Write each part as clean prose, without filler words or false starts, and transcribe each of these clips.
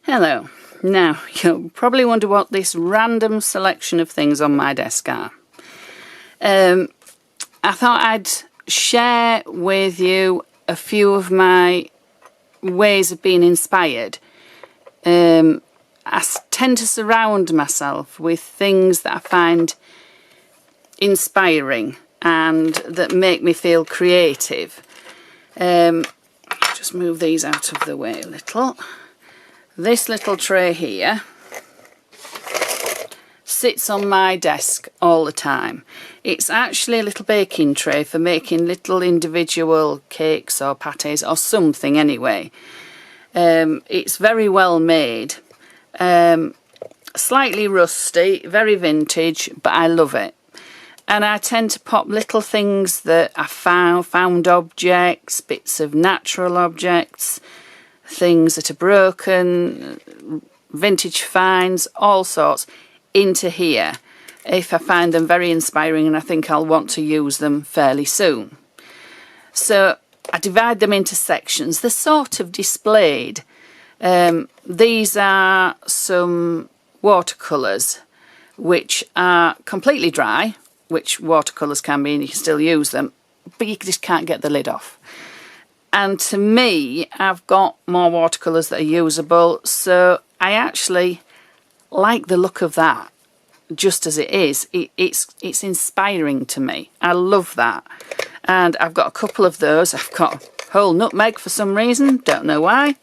Hello. Now, you'll probably wonder what this random selection of things on my desk are. I thought I'd share with you a few of my ways of being inspired. I tend to surround myself with things that I find inspiring and that make me feel creative. Just move these out of the way a little. This little tray here sits on my desk all the time. It's actually a little baking tray for making little individual cakes or pâtés or something anyway. It's very well made, slightly rusty, very vintage, but I love it. And I tend to pop little things that I found objects, bits of natural objects, things that are broken, vintage finds, all sorts, into here if I find them very inspiring and I think I'll want to use them fairly soon. So I divide them into sections. They're sort of displayed. These are some watercolours which are completely dry, which watercolours can be and you can still use them, but you just can't get the lid off. And to me, I've got more watercolours that are usable, so I actually like the look of that just as it is. It's inspiring to me. I love that. And I've got a couple of those. I've got whole nutmeg for some reason, don't know why.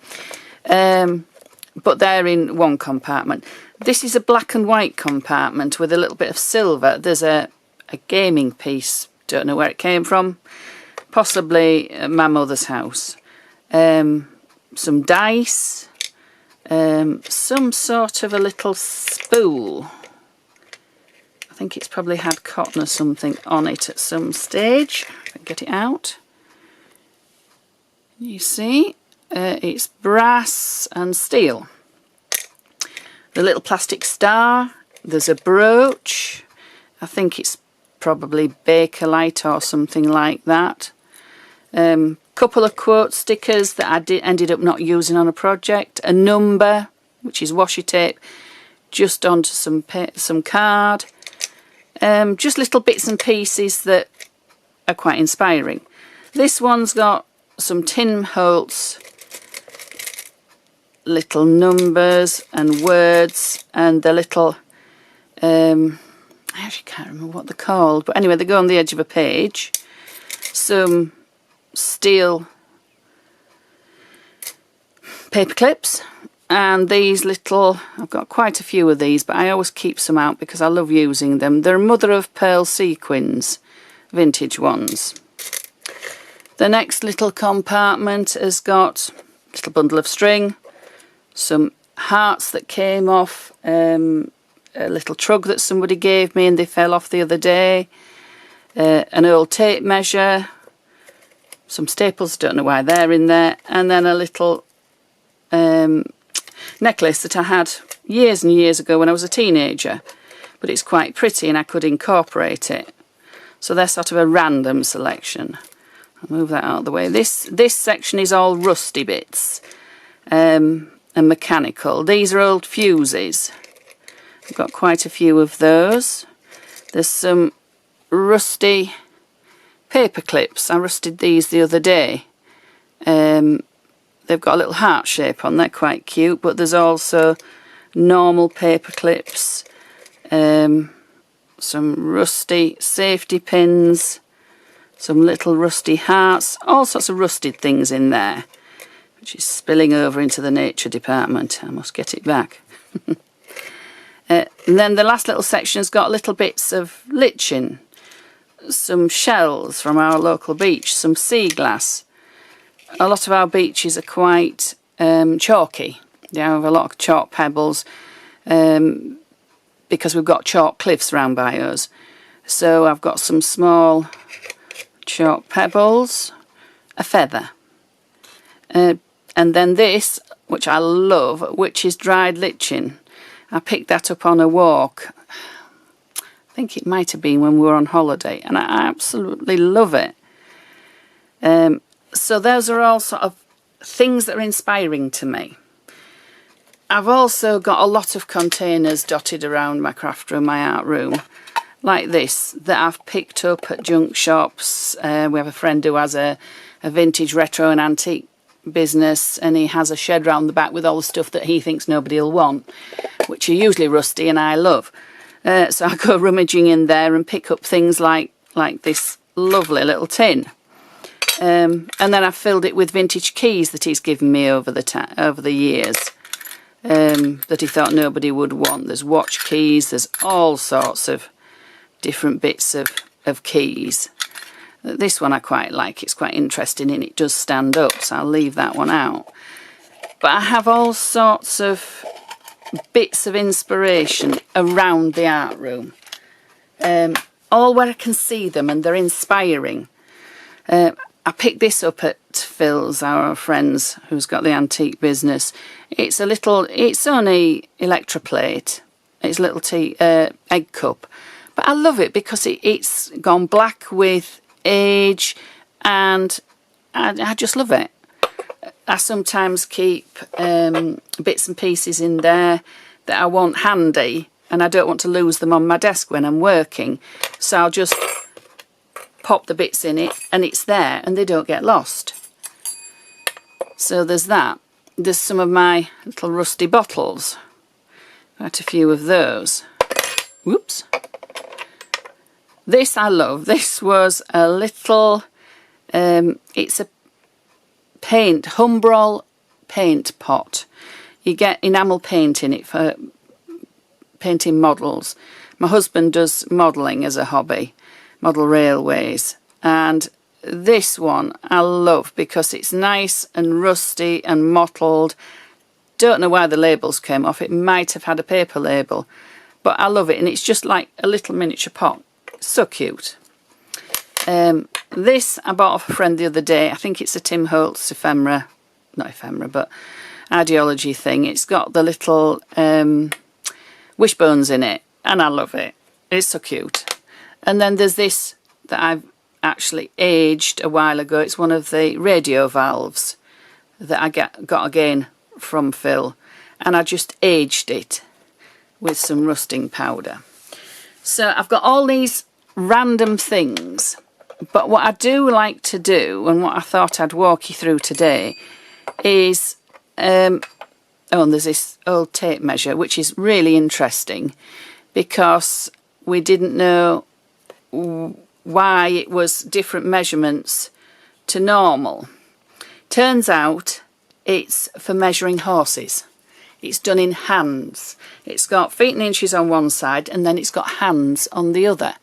But they're in one compartment. This is a black and white compartment with a little bit of silver. There's a gaming piece, don't know where it came from. Possibly my mother's house. Some dice, some sort of a little spool. I think it's probably had cotton or something on it at some stage. If I can get it out. You see, it's brass and steel. The little plastic star, there's a brooch. I think it's probably Bakelite or something like that. Couple of quote stickers that I ended up not using on a project. A number, which is washi tape, just onto some card. Just little bits and pieces that are quite inspiring. This one's got some Tim Holtz little numbers and words, and the little I actually can't remember what they're called, but anyway, they go on the edge of a page. Some steel paper clips, and these little, I've got quite a few of these, but I always keep some out because I love using them. They're mother of pearl sequins, vintage ones. The next little compartment has got a little bundle of string, some hearts that came off a little trug that somebody gave me and they fell off the other day, an old tape measure, some staples, don't know why they're in there, and then a little necklace that I had years and years ago when I was a teenager, but it's quite pretty and I could incorporate it. So they're sort of a random selection. I'll move that out of the way. This section is all rusty bits and mechanical. These are old fuses. I've got quite a few of those. There's some rusty paper clips. I rusted these the other day. They've got a little heart shape on. They're quite cute, but there's also normal paper clips, some rusty safety pins, some little rusty hearts, all sorts of rusted things in there, which is spilling over into the nature department. I must get it back. And then the last little section has got little bits of lichen, some shells from our local beach, some sea glass. A lot of our beaches are quite chalky. They have a lot of chalk pebbles because we've got chalk cliffs round by us. So I've got some small chalk pebbles, a feather. And then this, which I love, which is dried lichen. I picked that up on a walk. I think it might have been when we were on holiday, and I absolutely love it. So those are all sort of things that are inspiring to me. I've also got a lot of containers dotted around my craft room, my art room, like this, that I've picked up at junk shops. We have a friend who has a vintage retro and antique business, and he has a shed round the back with all the stuff that he thinks nobody will want, which are usually rusty and I love. So I go rummaging in there and pick up things like this lovely little tin. And then I've filled it with vintage keys that he's given me over the years, that he thought nobody would want. There's watch keys, there's all sorts of different bits of keys. This one I quite like, it's quite interesting and it does stand up, so I'll leave that one out. But I have all sorts of bits of inspiration around the art room, all where I can see them and they're inspiring. I picked this up at Phil's, our friend's, who's got the antique business. It's only electroplate, it's a little tea egg cup, but I love it because it's gone black with age, and I just love it. I sometimes keep bits and pieces in there that I want handy, and I don't want to lose them on my desk when I'm working, so I'll just pop the bits in it and it's there and they don't get lost. So there's that. There's some of my little rusty bottles, quite a few of those. Whoops. This I love. This was a little, it's a Humbrol paint pot. You get enamel paint in it for painting models. My husband does modelling as a hobby, model railways, and this one I love because it's nice and rusty and mottled. Don't know why the labels came off. It might have had a paper label, but I love it, and it's just like a little miniature pot. So cute. This I bought off a friend the other day. I think it's a Tim Holtz not ephemera, but ideology thing. It's got the little wishbones in it, and I love it. It's so cute. And then there's this that I've actually aged a while ago. It's one of the radio valves that I got again from Phil, and I just aged it with some rusting powder. So I've got all these random things, but what I do like to do, and what I thought I'd walk you through today, is and there's this old tape measure, which is really interesting because we didn't know why it was different measurements to normal. Turns out it's for measuring horses. It's done in hands. It's got feet and inches on one side, and then it's got hands on the other.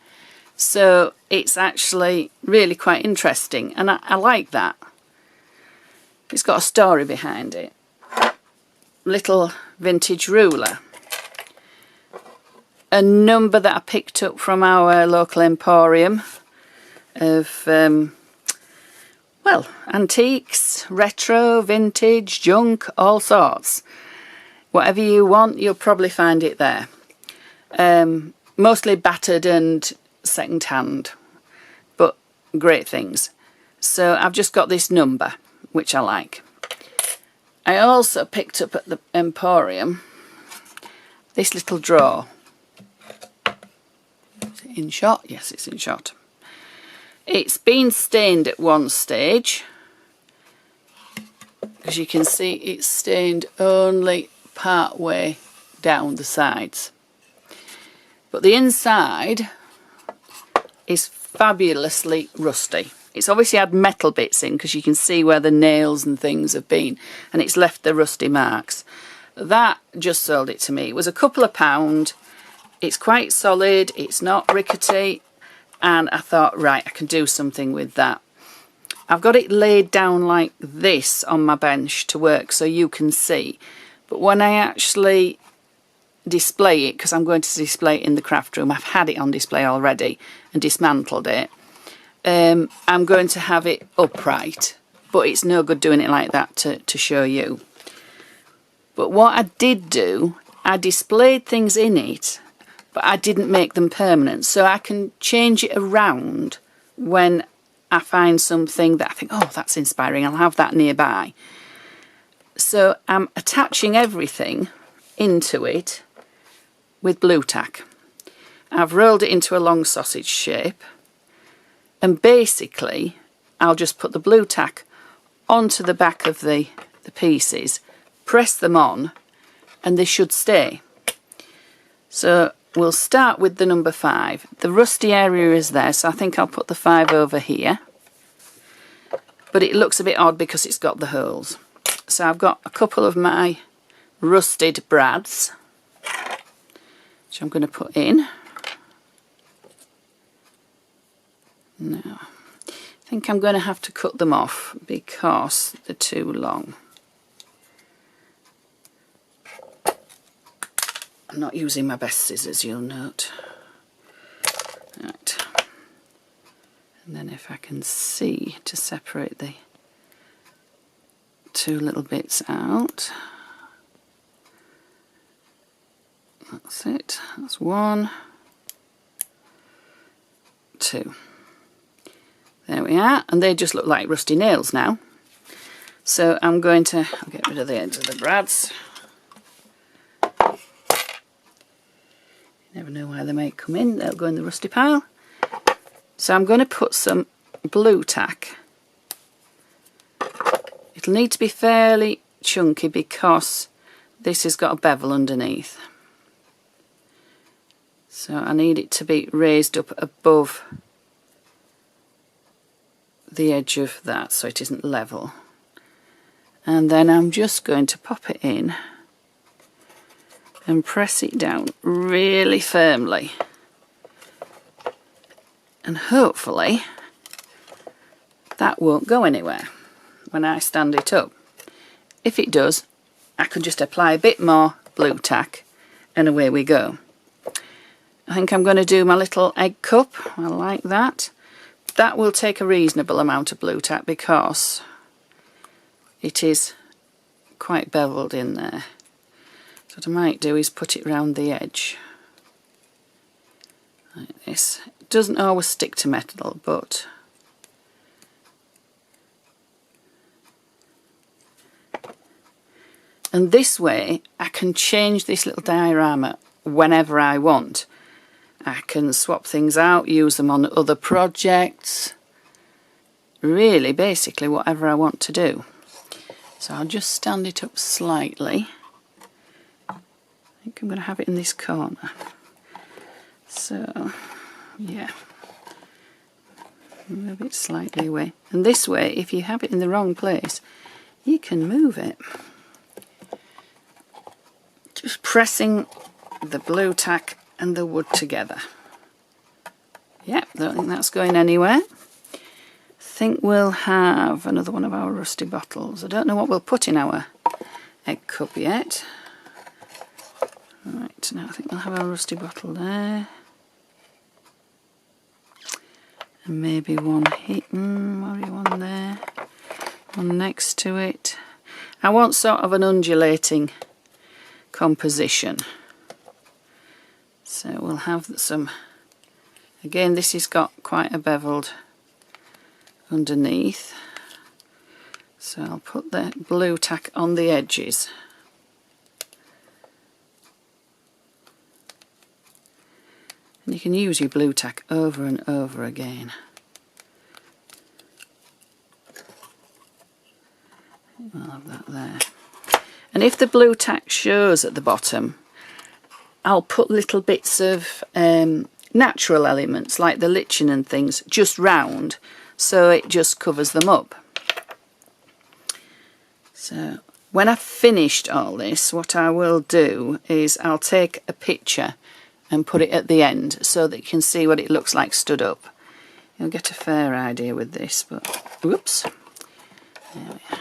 So it's actually really quite interesting, and I like that. It's got a story behind it. Little vintage ruler. A number that I picked up from our local emporium of, well, antiques, retro, vintage, junk, all sorts. Whatever you want, you'll probably find it there. Mostly battered and second-hand, but great things. So I've just got this number, which I like. I also picked up at the emporium this little drawer. Is it in shot? Yes, it's in shot. It's been stained at one stage. As you can see, it's stained only part way down the sides. But the inside is fabulously rusty. It's obviously had metal bits in because you can see where the nails and things have been, and it's left the rusty marks. That just sold it to me. It was a couple of £2. It's quite solid, it's not rickety, and I thought, right, I can do something with that. I've got it laid down like this on my bench to work so you can see, but when I actually display it, because I'm going to display it in the craft room, I've had it on display already and dismantled it, I'm going to have it upright, but it's no good doing it like that to show you. But what I did do, I displayed things in it, but I didn't make them permanent, so I can change it around when I find something that I think, oh, that's inspiring, I'll have that nearby. So I'm attaching everything into it with blue tack. I've rolled it into a long sausage shape, and basically I'll just put the blue tack onto the back of the pieces, press them on, and they should stay. So we'll start with the number 5. The rusty area is there, so I think I'll put the 5 over here. But it looks a bit odd because it's got the holes. So I've got a couple of my rusted brads, which I'm going to put in. Now, I think I'm going to have to cut them off because they're too long. I'm not using my best scissors, you'll note. Right. And then if I can see to separate the 2 little bits out. That's it. That's 1, 2. There we are. And they just look like rusty nails now. So I'm going to get rid of the ends of the brads. You never know why they may come in. They'll go in the rusty pile. So I'm going to put some blue tack. It'll need to be fairly chunky because this has got a bevel underneath. So I need it to be raised up above the edge of that so it isn't level. And then I'm just going to pop it in and press it down really firmly. And hopefully that won't go anywhere when I stand it up. If it does, I can just apply a bit more blue tack and away we go. I think I'm going to do my little egg cup. I like that. That will take a reasonable amount of blue tack because it is quite beveled in there. So what I might do is put it round the edge like this. It doesn't always stick to metal, but and this way I can change this little diorama whenever I want. I can swap things out, use them on other projects, really basically whatever I want to do. So I'll just stand it up slightly. I think I'm going to have it in this corner. So yeah, move it slightly away. And this way, if you have it in the wrong place, you can move it. Just pressing the blue tack and the wood together. Yep, don't think that's going anywhere. I think we'll have another one of our rusty bottles. I don't know what we'll put in our egg cup yet. Right, now I think we'll have our rusty bottle there. And maybe one here, one there, one next to it. I want sort of an undulating composition. So we'll have some, again this has got quite a beveled underneath, so I'll put the blue tack on the edges. And you can use your blue tack over and over again. I'll have that there. And if the blue tack shows at the bottom, I'll put little bits of natural elements like the lichen and things just round so it just covers them up. So when I've finished all this, what I will do is I'll take a picture and put it at the end so that you can see what it looks like stood up. You'll get a fair idea with this, but whoops. There we are.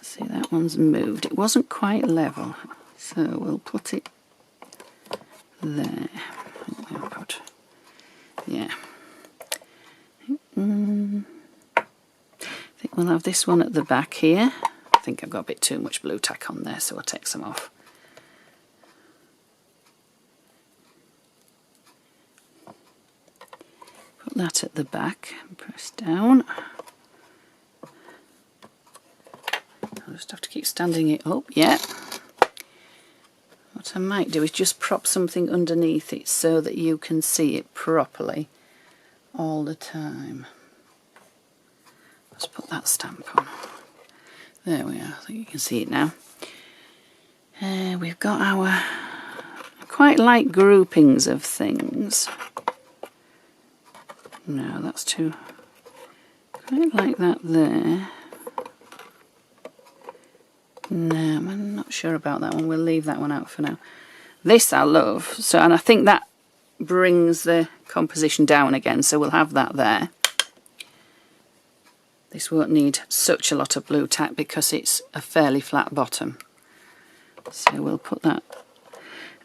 See, that one's moved. It wasn't quite level. So we'll put it there. I'll put, yeah. I think we'll have this one at the back here. I think I've got a bit too much blue tack on there, so I'll take some off. Put that at the back and press down. I'll just have to keep standing it up. Yeah. What I might do is just prop something underneath it so that you can see it properly all the time. Let's put that stamp on. There we are, I think you can see it now. We've got our, I quite like groupings of things. No, that's too, quite like that there. No, I'm not sure about that one, we'll leave that one out for now. This I love, so, and I think that brings the composition down again, so we'll have that there. This won't need such a lot of blue tack because it's a fairly flat bottom. So we'll put that.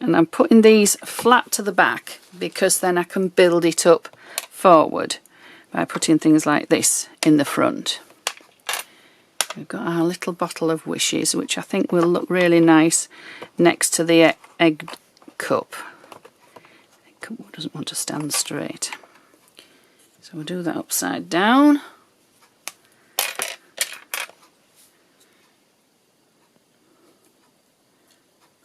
And I'm putting these flat to the back because then I can build it up forward by putting things like this in the front. We've got our little bottle of wishes, which I think will look really nice next to the egg cup. The cup doesn't want to stand straight. So we'll do that upside down.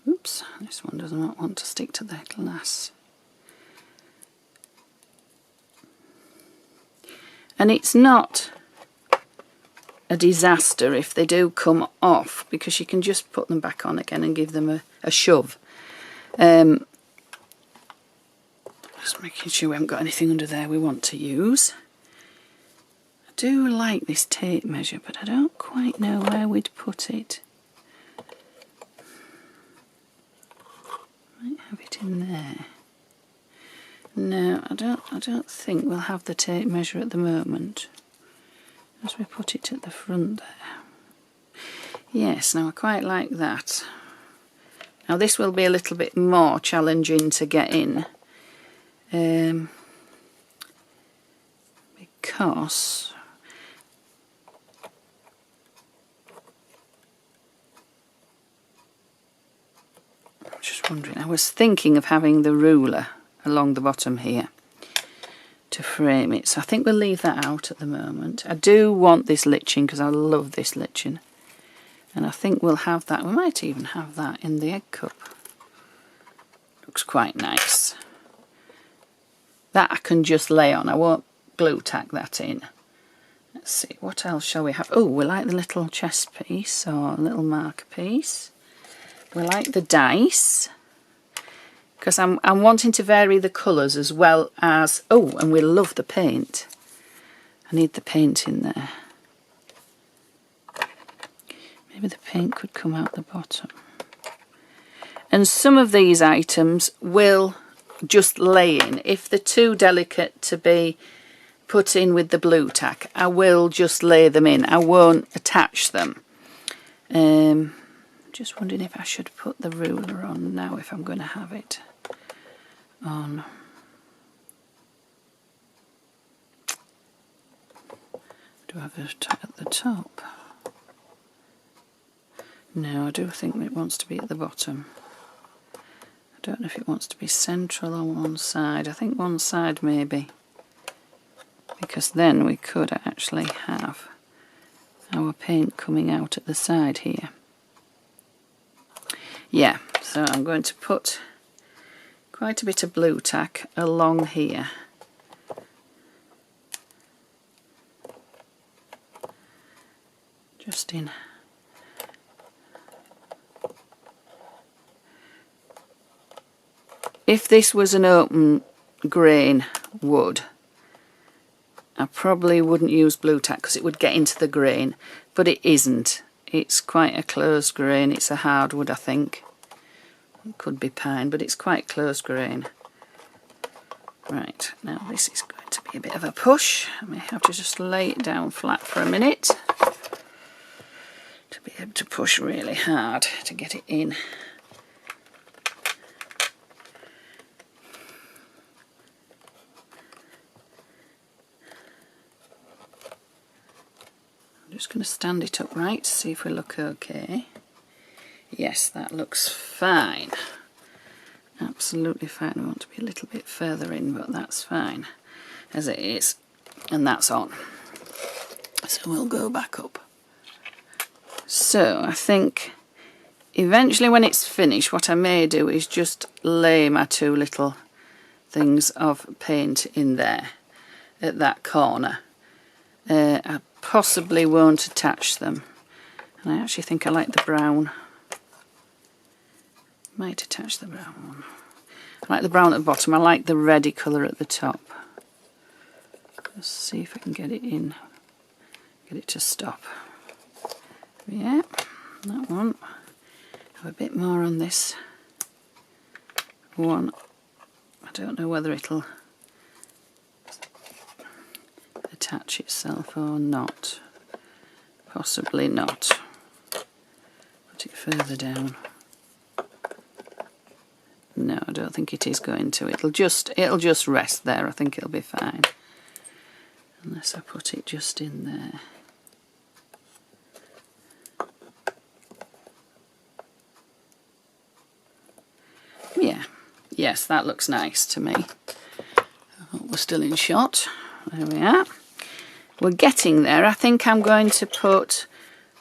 Oops, this one does not want to stick to the glass. And it's not a disaster if they do come off, because you can just put them back on again and give them a shove. Just making sure we haven't got anything under there we want to use. I do like this tape measure, but I don't quite know where we'd put it. Might have it in there. No, I don't think we'll have the tape measure at the moment. As we put it at the front there. Yes, now I quite like that. Now this will be a little bit more challenging to get in. Because I'm just wondering, I was thinking of having the ruler along the bottom here to frame it, so I think we'll leave that out at the moment. I do want this liching because I love this liching, and I think we'll have that. We might even have that in the egg cup. Looks quite nice. That I can just lay on. I won't glue tack that in. Let's see, what else shall we have? Oh, we like the little chest piece or little marker piece. We like the dice, because I'm wanting to vary the colours as well as, oh, and we love the paint. I need the paint in there. Maybe the paint could come out the bottom. And some of these items will just lay in. If they're too delicate to be put in with the blue tack, I will just lay them in. I won't attach them. Just wondering if I should put the ruler on now if I'm going to have it on. Do I have it at the top? No, I do think it wants to be at the bottom. I don't know if it wants to be central on one side. I think one side maybe, because then we could actually have our paint coming out at the side here. Yeah, so I'm going to put quite a bit of blue tack along here. Just in. If this was an open grain wood, I probably wouldn't use blue tack because it would get into the grain, but it isn't. It's quite a closed grain. It's a hardwood, I think. It could be pine, but it's quite closed grain. Right, now this is going to be a bit of a push. I may have to just lay it down flat for a minute to be able to push really hard to get it in. I'm just going to stand it upright to see if we look okay. Yes, that looks fine. Absolutely fine. I want to be a little bit further in, but that's fine as it is. And that's on. So we'll go back up. So I think eventually when it's finished, what I may do is just lay my two little things of paint in there at that corner. I possibly won't attach them, and I actually think I like the brown. Might attach the brown one. I like the brown at the bottom, I like the reddy colour at the top. Let's see if I can get it in, get it to stop. Yeah, that one. Have a bit more on this one. I don't know whether it'll attach itself or not. Possibly not. Put it further down. No, I don't think it is going to. It'll just rest there. I think it'll be fine. Unless I put it just in there. Yeah, yes, that looks nice to me. I hope we're still in shot. There we are. We're getting there. I think I'm going to put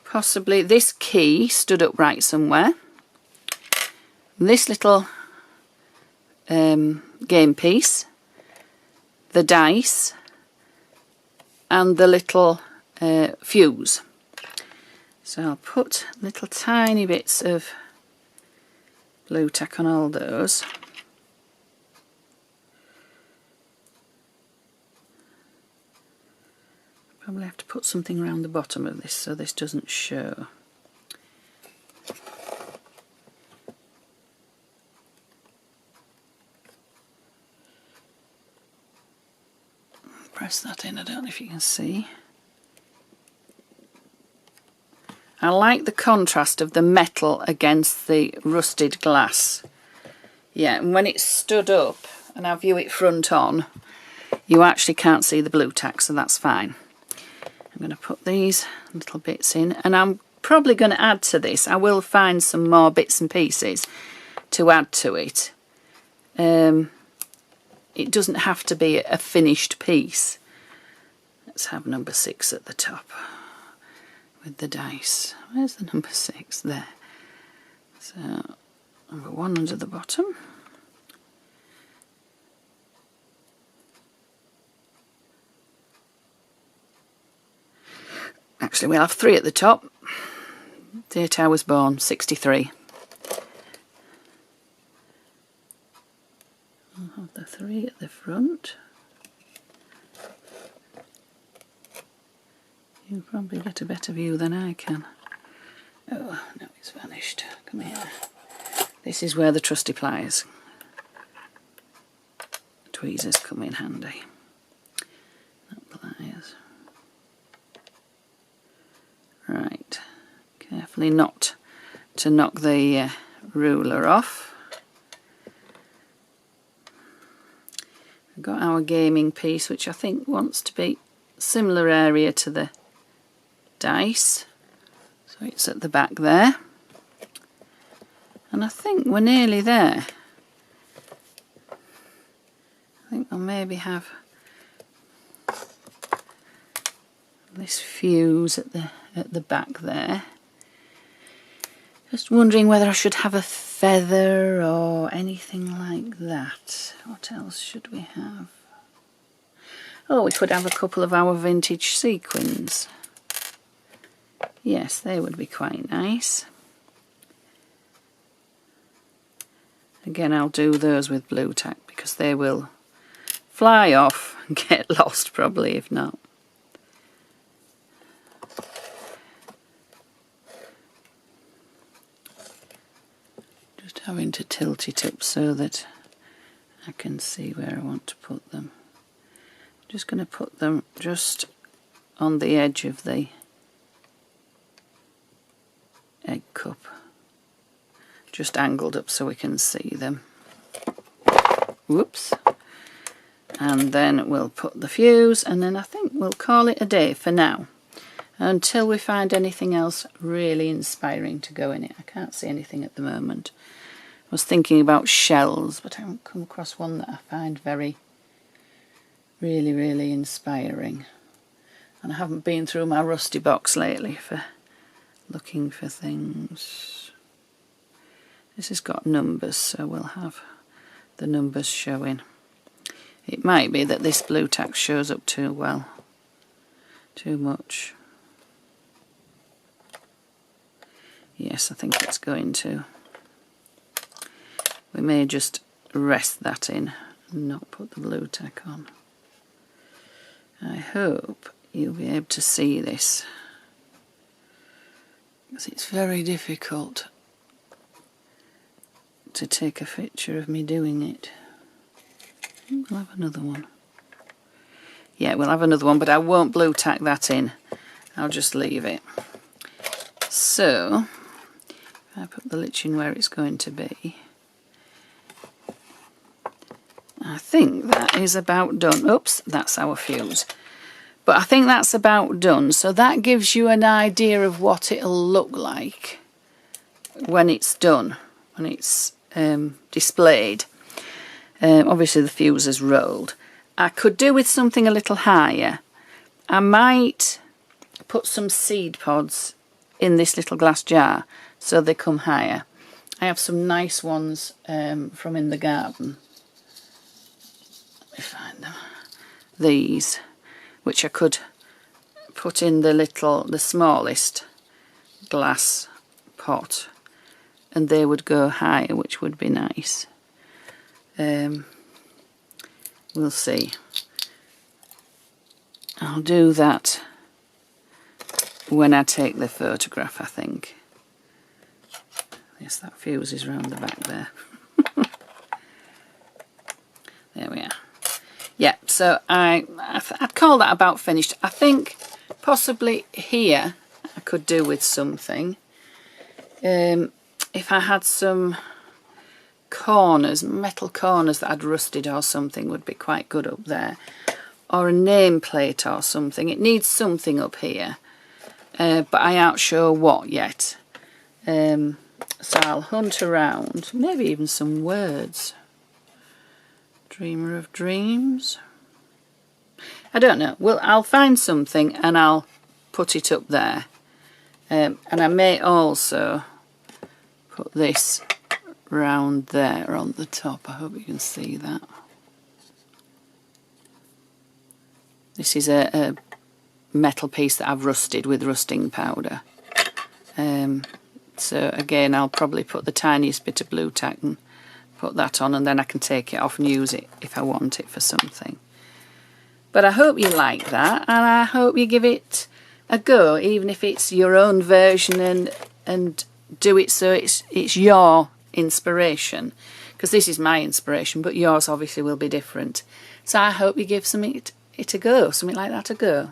possibly this key stood upright somewhere. This little game piece, the dice, and the little fuse. So I'll put little tiny bits of blue tack on all those. Probably have to put something around the bottom of this so this doesn't show. Press that in, I don't know if you can see. I like the contrast of the metal against the rusted glass. Yeah, and when it's stood up and I view it front on, you actually can't see the blue tack, so that's fine. I'm going to put these little bits in, and I'm probably going to add to this. I will find some more bits and pieces to add to it. It doesn't have to be a finished piece. Let's have number 6 at the top with the dice. Where's the number 6? There. So number 1 under the bottom. Actually, we'll have 3 at the top. Date I was born, 63. I'll have the 3 at the front. You'll probably get a better view than I can. Oh, no, it's vanished. Come here. This is where the trusty pliers, tweezers, come in handy. Not pliers. Right. Carefully not to knock the ruler off. We've got our gaming piece, which I think wants to be similar area to the dice, so it's at the back there, and I think we're nearly there. I think I'll maybe have this fuse at the back there. Just wondering whether I should have a feather or anything like that. What else should we have? Oh, we could have a couple of our vintage sequins. Yes, they would be quite nice. Again, I'll do those with blue tack because they will fly off and get lost probably if not. Just having to tilt it up so that I can see where I want to put them. I'm just going to put them just on the edge of the egg cup, just angled up so we can see them. Whoops. And then we'll put the fuse, and then I think we'll call it a day for now until we find anything else really inspiring to go in it. I can't see anything at the moment. I was thinking about shells, but I haven't come across one that I find really inspiring, and I haven't been through my rusty box lately for looking for things. This has got numbers, so we'll have the numbers showing. It might be that this blue tack shows up too well, too much. Yes, I think it's going to. We may just rest that in and not put the blue tack on. I hope you'll be able to see this, because it's very difficult to take a picture of me doing it. We'll have another one. Yeah, we'll have another one, but I won't blue tack that in. I'll just leave it. So, if I put the lichen where it's going to be, I think that is about done. Oops, that's our fuse. But I think that's about done. So that gives you an idea of what it'll look like when it's done, when it's displayed. Obviously the fuse is rolled. I could do with something a little higher. I might put some seed pods in this little glass jar so they come higher. I have some nice ones from in the garden. Let me find them. These, which I could put in the smallest glass pot, and they would go higher, which would be nice. We'll see. I'll do that when I take the photograph, I think. Yes, that fuse is round the back there. There we are. Yeah, so I'd call that about finished. I think possibly here I could do with something. If I had some corners, metal corners that I'd rusted or something, would be quite good up there. Or a nameplate or something. It needs something up here, but I aren't sure what yet. So I'll hunt around, maybe even some words. Dreamer of dreams. I don't know. Well, I'll find something and I'll put it up there. And I may also put this round there on the top. I hope you can see that. This is a metal piece that I've rusted with rusting powder. So again, I'll probably put the tiniest bit of blue tack and put that on, and then I can take it off and use it if I want it for something. But I hope you like that, and I hope you give it a go, even if it's your own version, and do it so it's your inspiration, because this is my inspiration, but yours obviously will be different. So I hope you give it a go, something like that a go.